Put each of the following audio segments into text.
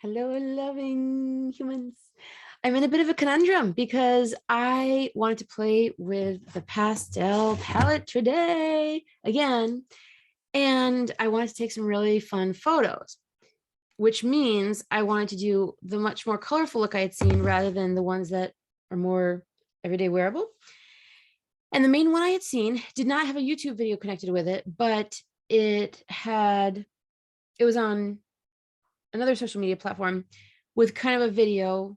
Hello, loving humans. I'm in a bit of a conundrum because I wanted to play with the pastel palette today again, and I wanted to take some really fun photos, which means I wanted to do the much more colorful look I had seen rather than the ones that are more everyday wearable. And the main one I had seen did not have a YouTube video connected with it, but it was on another social media platform with kind of a video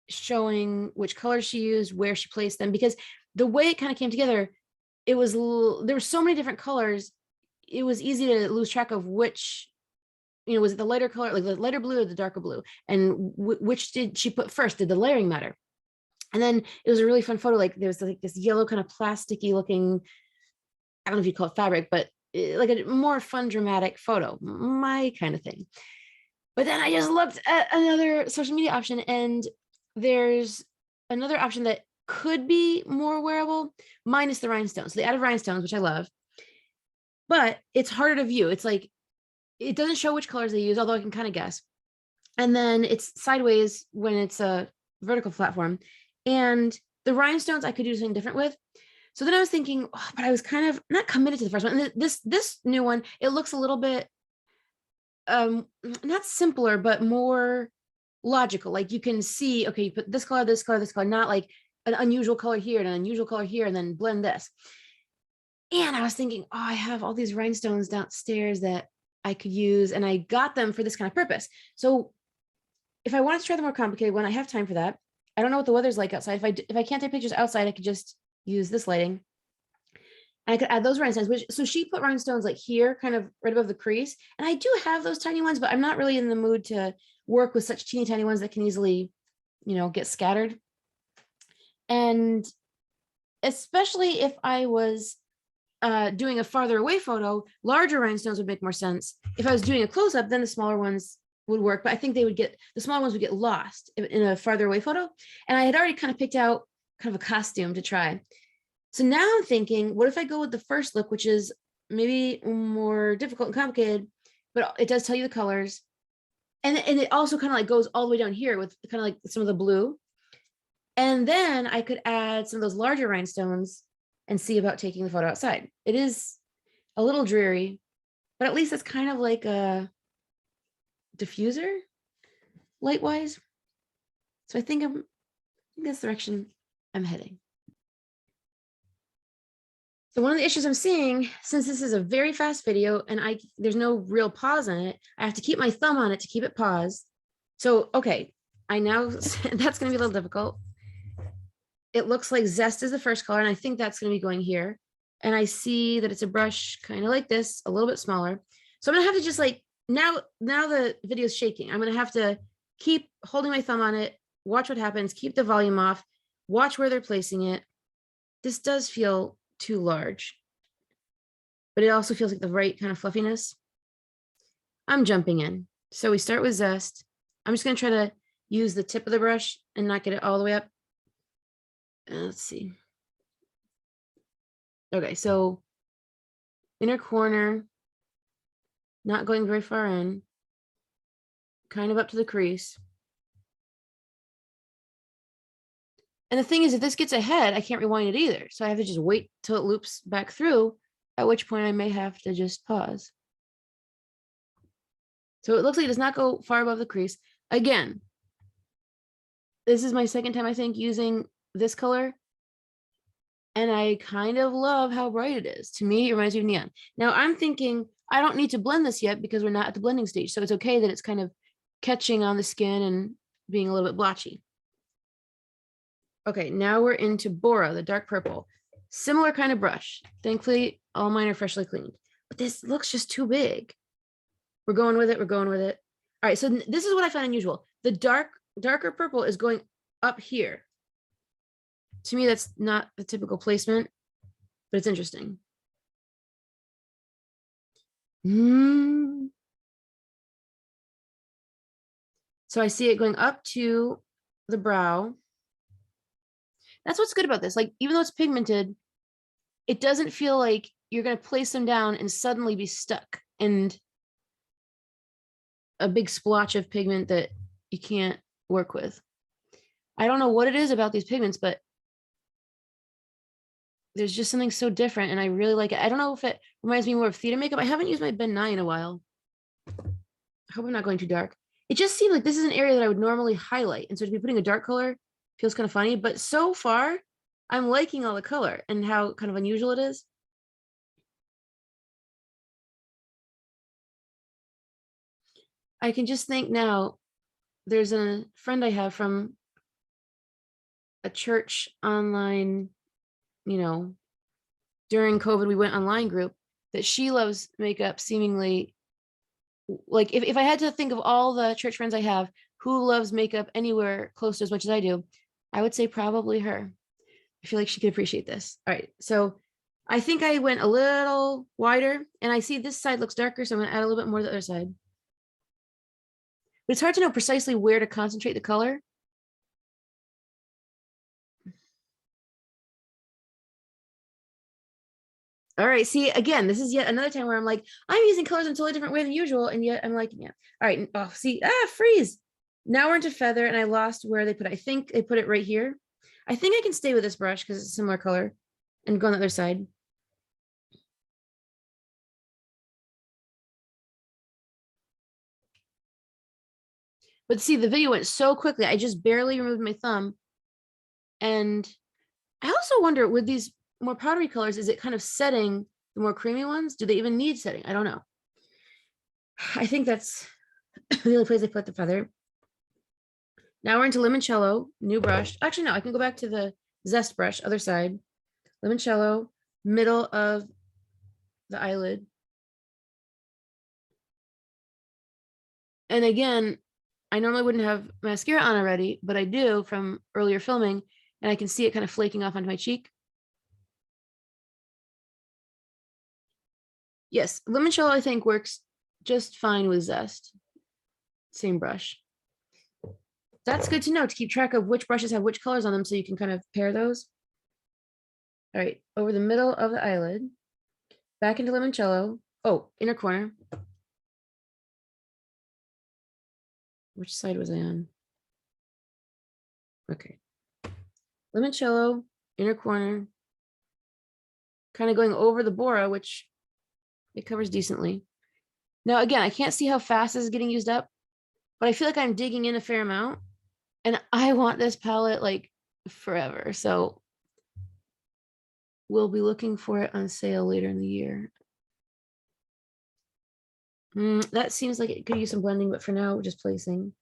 showing which colors she used, where she placed them, because the way it kind of came together, there were so many different colors. It was easy to lose track of which, was it the lighter color, like the lighter blue or the darker blue, and which did she put first? Did the layering matter? And then it was a really fun photo. Like there was like this yellow kind of plasticky looking, I don't know if you'd call it fabric, but like a more fun, dramatic photo, my kind of thing. But then I just looked at another social media option, and there's another option that could be more wearable, minus the rhinestones. So they added rhinestones, which I love, but it's harder to view. It's like, it doesn't show which colors they use, although I can kind of guess. And then it's sideways when it's a vertical platform. And the rhinestones I could do something different with. So then I was thinking, but I was kind of not committed to the first one. And this new one, it looks a little bit not simpler, but more logical. Like you can see, okay, you put this color, this color, this color, not like an unusual color here and an unusual color here, and then blend this. And I was thinking, I have all these rhinestones downstairs that I could use, and I got them for this kind of purpose. So if I wanted to try the more complicated one, I have time for that. I don't know what the weather's like outside. If I can't take pictures outside, I could just use this lighting. And I could add those rhinestones, so she put rhinestones like here, kind of right above the crease. And I do have those tiny ones, but I'm not really in the mood to work with such teeny tiny ones that can easily, get scattered. And especially if I was doing a farther away photo, larger rhinestones would make more sense. If I was doing a close up, then the smaller ones would work, but I think the smaller ones would get lost in a farther away photo. And I had already kind of picked out kind of a costume to try. So now I'm thinking, what if I go with the first look, which is maybe more difficult and complicated, but it does tell you the colors. And it also kind of like goes all the way down here with kind of like some of the blue. And then I could add some of those larger rhinestones and see about taking the photo outside. It is a little dreary, but at least it's kind of like a diffuser light wise. So I think that's the direction I'm heading. So one of the issues I'm seeing, since this is a very fast video and there's no real pause on it, I have to keep my thumb on it to keep it paused. So, okay, I know that's going to be a little difficult. It looks like Zest is the first color, and I think that's going to be going here. And I see that it's a brush kind of like this, a little bit smaller. So I'm going to have to just like, now the video is shaking. I'm going to have to keep holding my thumb on it, watch what happens, keep the volume off, watch where they're placing it. This does feel too large, but it also feels like the right kind of fluffiness. I'm jumping in. So we start with Zest. I'm just going to try to use the tip of the brush and not get it all the way up. Let's see. Okay, so inner corner, not going very far in, kind of up to the crease. And the thing is, if this gets ahead, I can't rewind it either. So I have to just wait till it loops back through, at which point I may have to just pause. So it looks like it does not go far above the crease. Again, this is my second time, I think, using this color. And I kind of love how bright it is. To me, it reminds me of neon. Now I'm thinking I don't need to blend this yet because we're not at the blending stage. So it's okay that it's kind of catching on the skin and being a little bit blotchy. Okay, now we're into Bora, the dark purple. Similar kind of brush. Thankfully, all mine are freshly cleaned. But this looks just too big. We're going with it. We're going with it. All right, so this is what I find unusual. The darker purple is going up here. To me, that's not the typical placement, but it's interesting. So I see it going up to the brow. That's what's good about this. Like, even though it's pigmented, it doesn't feel like you're going to place them down and suddenly be stuck. And a big splotch of pigment that you can't work with. I don't know what it is about these pigments, but there's just something so different and I really like it. I don't know if it reminds me more of theater makeup. I haven't used my Ben Nye in a while. I hope I'm not going too dark. It just seems like this is an area that I would normally highlight. And so to be putting a dark color feels kind of funny, but so far I'm liking all the color and how kind of unusual it is. I can just think now, there's a friend I have from a church online, during COVID, we went online group that she loves makeup seemingly like if I had to think of all the church friends I have who loves makeup anywhere close to as much as I do, I would say probably her. I feel like she could appreciate this. All right. So I think I went a little wider and I see this side looks darker. So I'm going to add a little bit more to the other side. But it's hard to know precisely where to concentrate the color. All right. See, again, this is yet another time where I'm like, I'm using colors in a totally different way than usual. And yet I'm liking it. All right. Oh, see, freeze. Now we're into feather and I lost where they put it. I think they put it right here. I think I can stay with this brush because it's a similar color and go on the other side. But see, the video went so quickly. I just barely removed my thumb. And I also wonder with these more powdery colors, is it kind of setting the more creamy ones? Do they even need setting? I don't know. I think that's the only place I put the feather. Now we're into limoncello, new brush. Actually, no, I can go back to the zest brush, other side. Limoncello, middle of the eyelid. And again, I normally wouldn't have mascara on already, but I do from earlier filming, and I can see it kind of flaking off onto my cheek. Yes, limoncello I think works just fine with zest. Same brush. That's good to know to keep track of which brushes have which colors on them so you can kind of pair those. All right, over the middle of the eyelid, back into limoncello. Oh, inner corner. Which side was I on? Okay. Limoncello, inner corner, kind of going over the bora, which it covers decently. Now, again, I can't see how fast this is getting used up, but I feel like I'm digging in a fair amount and I want this palette like forever. So we'll be looking for it on sale later in the year. That seems like it could use some blending, but for now, just placing.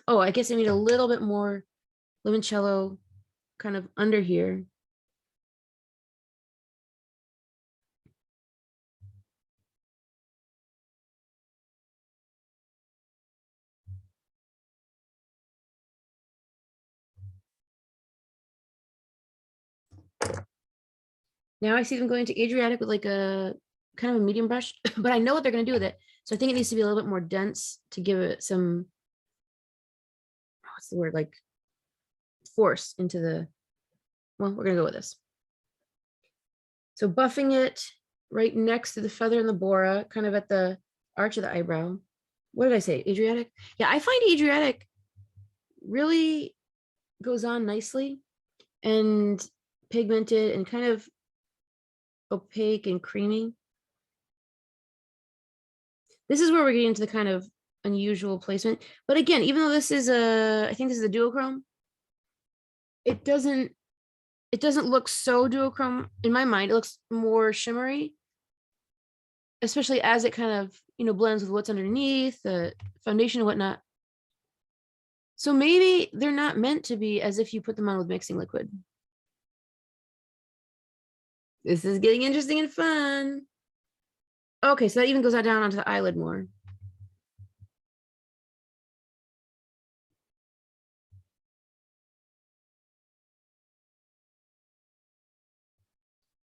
Oh, I guess I need a little bit more limoncello kind of under here. Now I see them going to Adriatic with like a kind of a medium brush, but I know what they're going to do with it. So I think it needs to be a little bit more dense to give it some, what's the word, like force into the, well, we're going to go with this. So buffing it right next to the feather and the bora, kind of at the arch of the eyebrow. What did I say? Adriatic? Yeah, I find Adriatic really goes on nicely and pigmented and kind of opaque and creamy. This is where we're getting into the kind of unusual placement. But again, even though this is I think this is a duochrome, it doesn't look so duochrome in my mind. It looks more shimmery, especially as it kind of, blends with what's underneath the foundation and whatnot. So maybe they're not meant to be as if you put them on with mixing liquid. This is getting interesting and fun. Okay, so that even goes out down onto the eyelid more.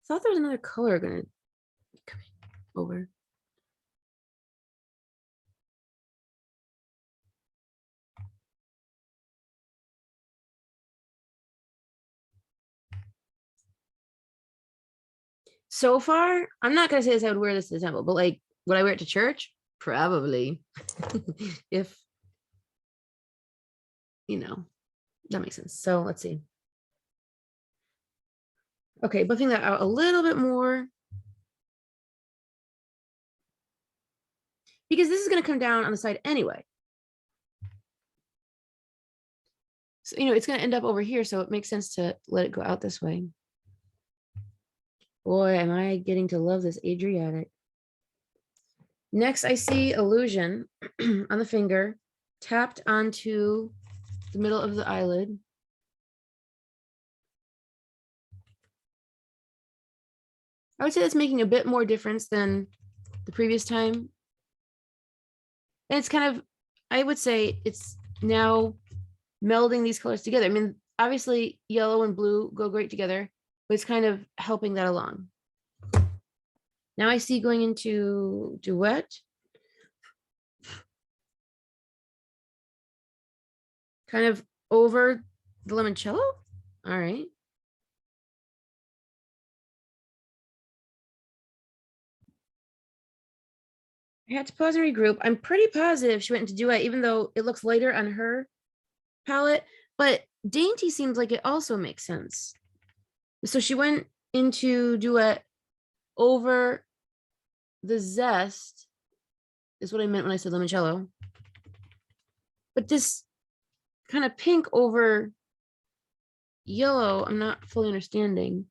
Thought there was another color gonna come over. So far, I'm not gonna say this. I would wear this to the temple, but like, would I wear it to church? Probably. If, that makes sense. So let's see. Okay, buffing that out a little bit more. Because this is going to come down on the side anyway. So, it's going to end up over here. So it makes sense to let it go out this way. Boy, am I getting to love this Adriatic. Next, I see illusion on the finger, tapped onto the middle of the eyelid. I would say that's making a bit more difference than the previous time. And it's kind of, I would say it's now melding these colors together. I mean, obviously yellow and blue go great together, but it's kind of helping that along. Now I see going into duet. Kind of over the limoncello. All right. I had to pause and regroup. I'm pretty positive she went into duet, even though it looks lighter on her palette, but dainty seems like it also makes sense. So she went into duet over the zest, is what I meant when I said limoncello. But this kind of pink over yellow, I'm not fully understanding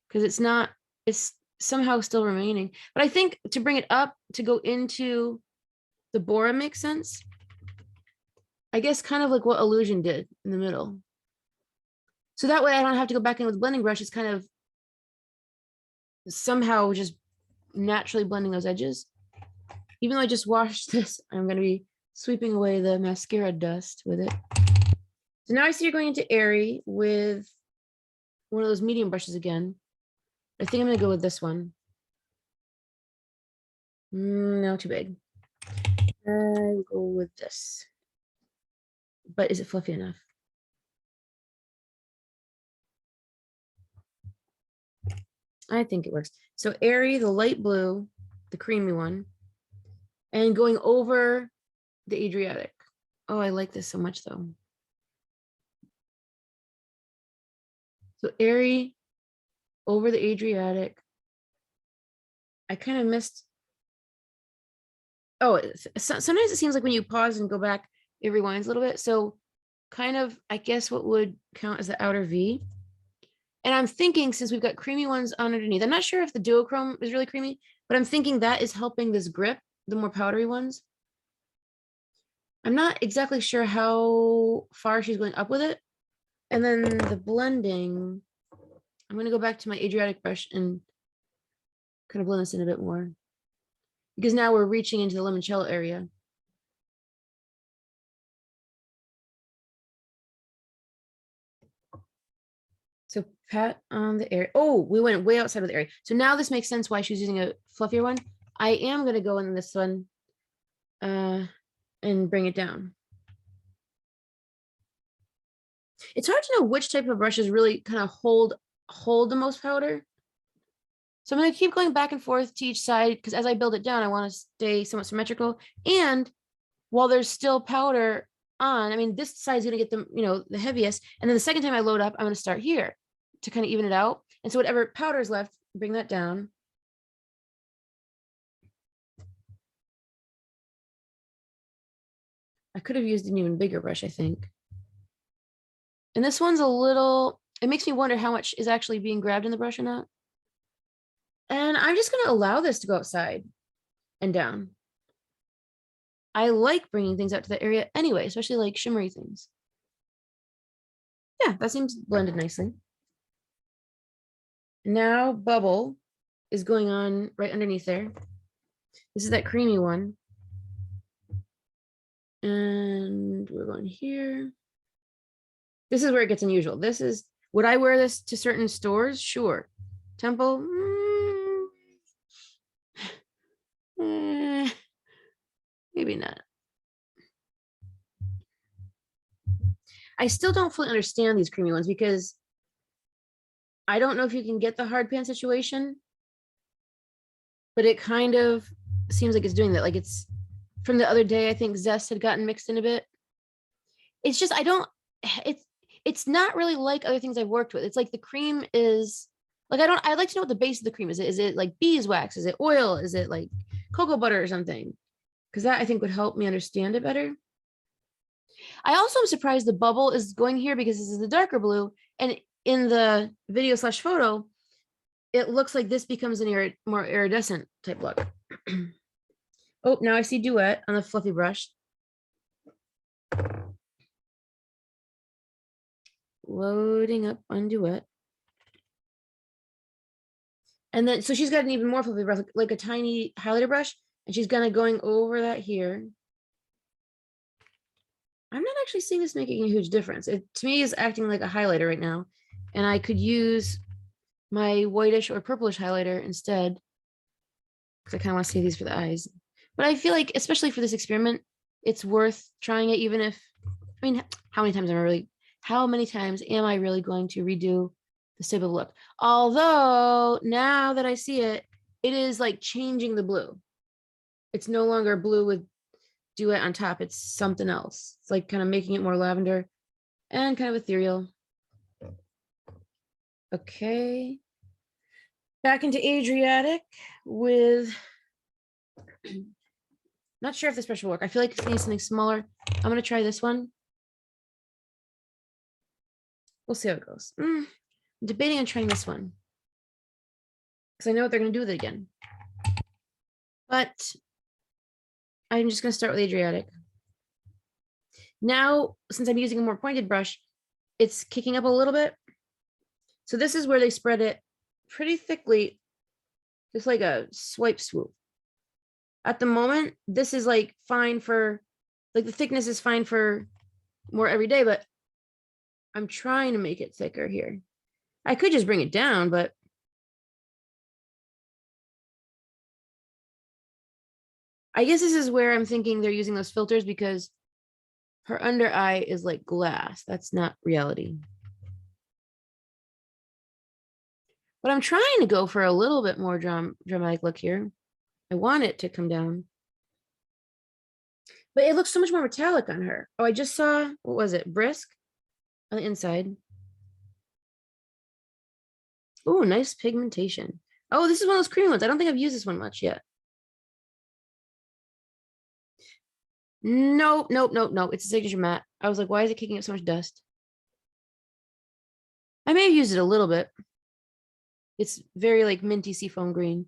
because it's somehow still remaining. But I think to bring it up, to go into the Bora makes sense. I guess kind of like what Illusion did in the middle. So that way I don't have to go back in with blending brush. It's kind of somehow just naturally blending those edges. Even though I just washed this, I'm going to be sweeping away the mascara dust with it. So now I see you're going into Airy with one of those medium brushes again. I think I'm going to go with this one. No, too big. I'll go with this. But is it fluffy enough? I think it works. So Airy, the light blue, the creamy one, and going over the Adriatic. Oh, I like this so much though. So Airy over the Adriatic. I kind of missed. Oh, sometimes it seems like when you pause and go back, it rewinds a little bit. So kind of, I guess what would count as the outer V. And I'm thinking, since we've got creamy ones underneath, I'm not sure if the duochrome is really creamy, but I'm thinking that is helping this grip, the more powdery ones. I'm not exactly sure how far she's going up with it. And then the blending, I'm going to go back to my Adriatic brush and kind of blend this in a bit more. Because now we're reaching into the limoncello area. So pat on the area. Oh, we went way outside of the area. So now this makes sense why she's using a fluffier one. I am going to go in this one and bring it down. It's hard to know which type of brushes really kind of hold the most powder. So I'm going to keep going back and forth to each side because as I build it down, I want to stay somewhat symmetrical. And while there's still powder on, I mean, this side is going to get the heaviest. And then the second time I load up, I'm going to start here to kind of even it out. And so whatever powder is left, bring that down. I could have used an even bigger brush, I think. And this one's a little, it makes me wonder how much is actually being grabbed in the brush or not. And I'm just going to allow this to go outside and down. I like bringing things out to the area anyway, especially like shimmery things. Yeah, that seems blended nicely. Now bubble is going on right underneath there. This is that creamy one. And we're going here. This is where it gets unusual. This is, would I wear this to certain stores? Sure. Temple? Maybe not. I still don't fully understand these creamy ones because I don't know if you can get the hard pan situation, but it kind of seems like it's doing that. Like it's from the other day. I think zest had gotten mixed in a bit. It's just, it's not really like other things I've worked with. It's like the cream is like, I'd like to know what the base of the cream is. Is it like beeswax? Is it oil? Is it like cocoa butter or something? Because that I think would help me understand it better. I also am surprised the bubble is going here because this is the darker blue. And in the video/photo, it looks like this becomes an more iridescent type look. Oh, now I see Duet on the fluffy brush. Loading up on Duet. And then, so she's got an even more fluffy brush, like a tiny highlighter brush, and she's kind of going over that here. I'm not actually seeing this making a huge difference. It, to me, is acting like a highlighter right now. And I could use my whitish or purplish highlighter instead, because I kind of want to save these for the eyes. But I feel like, especially for this experiment, it's worth trying it, even if, I mean, how many times am I really going to redo this type of look? Although, now that I see it, it is like changing the blue. It's no longer blue with Duet on top. It's something else. It's like kind of making it more lavender and kind of ethereal. Okay. Back into Adriatic with, not sure if this brush will work. I feel like it needs something smaller. I'm going to try this one. We'll see how it goes. I'm debating on trying this one because I know what they're going to do with it again. But I'm just going to start with Adriatic. Now, since I'm using a more pointed brush, it's kicking up a little bit. So this is where they spread it pretty thickly, just like a swipe swoop. At the moment, this is like fine for, like the thickness is fine for more every day, but I'm trying to make it thicker here. I could just bring it down, but I guess this is where I'm thinking they're using those filters because her under eye is like glass. That's not reality. But I'm trying to go for a little bit more dramatic look here. I want it to come down. But it looks so much more metallic on her. Oh, I just saw, what was it? Brisk on the inside. Oh, nice pigmentation. Oh, this is one of those cream ones. I don't think I've used this one much yet. Nope. It's a signature matte. I was like, why is it kicking up so much dust? I may have used it a little bit. It's very like minty seafoam green.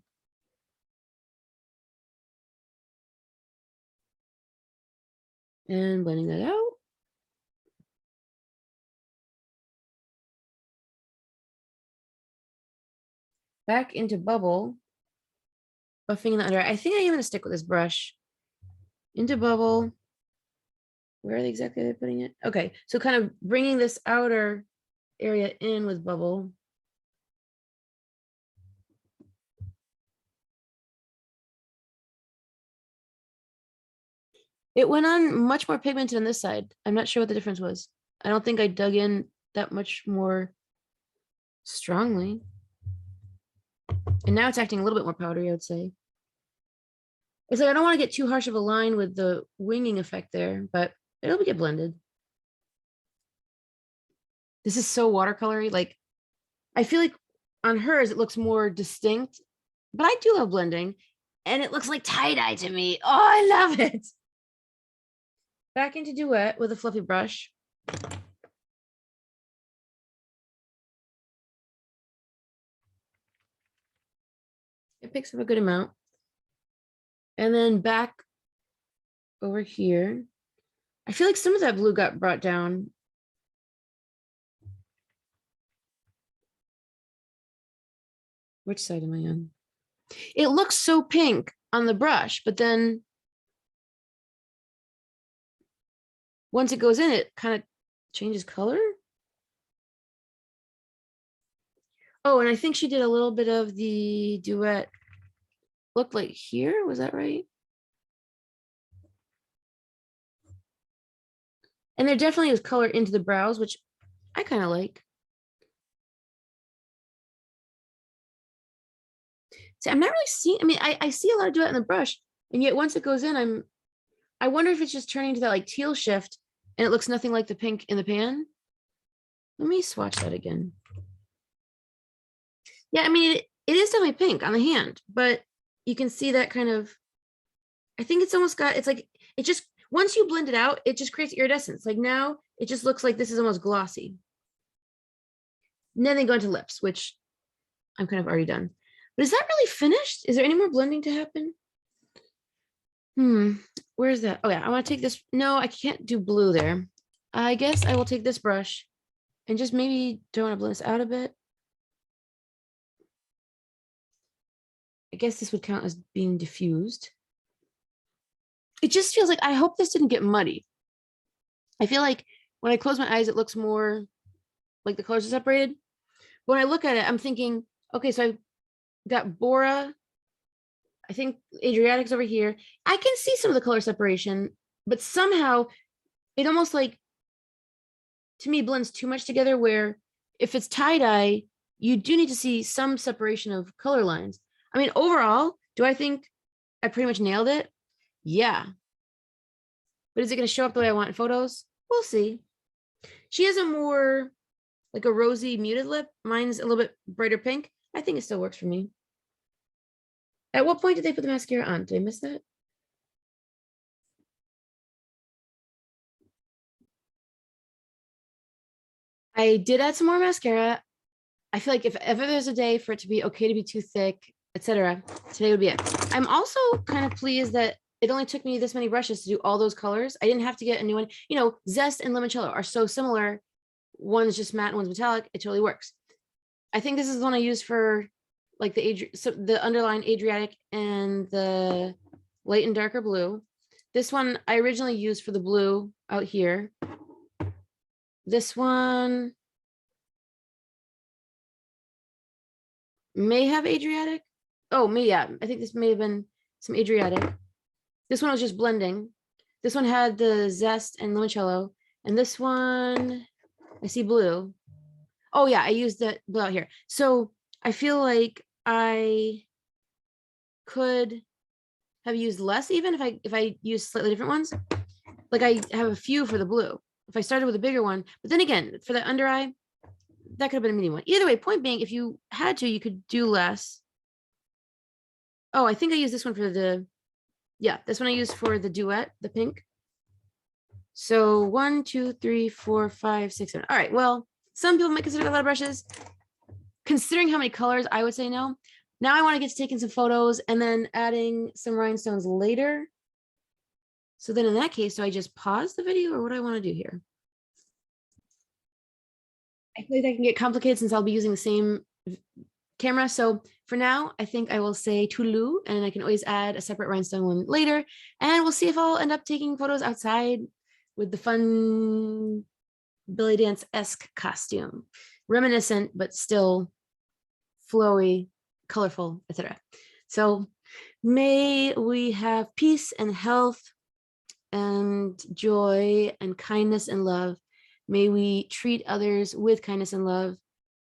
And blending that out. Back into bubble. Buffing in the under. I think I'm going to stick with this brush. Into bubble. Where are they exactly putting it? Okay, so kind of bringing this outer area in with bubble. It went on much more pigmented on this side. I'm not sure what the difference was. I don't think I dug in that much more strongly. And now it's acting a little bit more powdery, I would say. It's like I don't want to get too harsh of a line with the winging effect there, but it'll get blended. This is so watercolory. Like, I feel like on hers, it looks more distinct, but I do love blending. And it looks like tie-dye to me. Oh, I love it. Back into Duet with a fluffy brush. It picks up a good amount. And then back over here. I feel like some of that blue got brought down. Which side am I on? It looks so pink on the brush, but then once it goes in, it kind of changes color. Oh, and I think she did a little bit of the Duet. Looked like here, was that right? And there definitely is color into the brows, which I kind of like. See, I'm not really seeing, I mean, I see a lot of Duet in the brush, and yet once it goes in, I wonder if it's just turning to that like teal shift and it looks nothing like the pink in the pan. Let me swatch that again. Yeah, I mean, it is definitely pink on the hand, but you can see that kind of, I think it's almost got, it's like, it just, once you blend it out, it just creates iridescence. Like now, it just looks like this is almost glossy. And then they go into lips, which I'm kind of already done. But is that really finished? Is there any more blending to happen? Where's that? Oh yeah, I want to take this. No, I can't do blue there. I guess I will take this brush and just maybe, do I want to blend this out a bit? I guess this would count as being diffused. It just feels like, I hope this didn't get muddy. I feel like when I close my eyes, it looks more like the colors are separated. When I look at it, I'm thinking, okay, so I've got Bora. I think Adriatic's over here. I can see some of the color separation, but somehow it almost like, to me, blends too much together, where if it's tie-dye, you do need to see some separation of color lines. I mean, overall, do I think I pretty much nailed it? Yeah. But is it going to show up the way I want in photos? We'll see. She has a more like a rosy muted lip. Mine's a little bit brighter pink. I think it still works for me. At what point did they put the mascara on? Did I miss that? I did add some more mascara. I feel like if ever there's a day for it to be okay to be too thick, etc., today would be it. I'm also kind of pleased that it only took me this many brushes to do all those colors. I didn't have to get a new one. You know, Zest and Limoncello are so similar. One's just matte and one's metallic. It totally works. I think this is the one I used for like the underlying Adriatic and the light and darker blue. This one I originally used for the blue out here. This one may have Adriatic. Oh, yeah. I think this may have been some Adriatic. This one was just blending. This one had the Zest and Limoncello. And this one, I see blue. Oh yeah, I used that blue out here. So I feel like I could have used less even if I used slightly different ones. Like I have a few for the blue. If I started with a bigger one, but then again, for the under eye, that could have been a medium one. Either way, point being, if you had to, you could do less. Oh, I think I used this one for the, yeah, this one I used for the duet, the pink. So 1, 2, 3, 4, 5, 6, 7. All right. Well, some people might consider a lot of brushes. Considering how many colors, I would say no. Now I want to get to taking some photos and then adding some rhinestones later. So then in that case, do I just pause the video or what do I want to do here? I feel like that can get complicated since I'll be using the same camera. So for now, I think I will say toodaloo, and I can always add a separate rhinestone one later. And we'll see if I'll end up taking photos outside with the fun belly dance-esque costume. Reminiscent, but still flowy, colorful, etc. So may we have peace and health and joy and kindness and love. May we treat others with kindness and love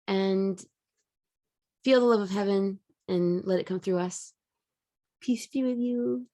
and feel the love of heaven and let it come through us. Peace be with you.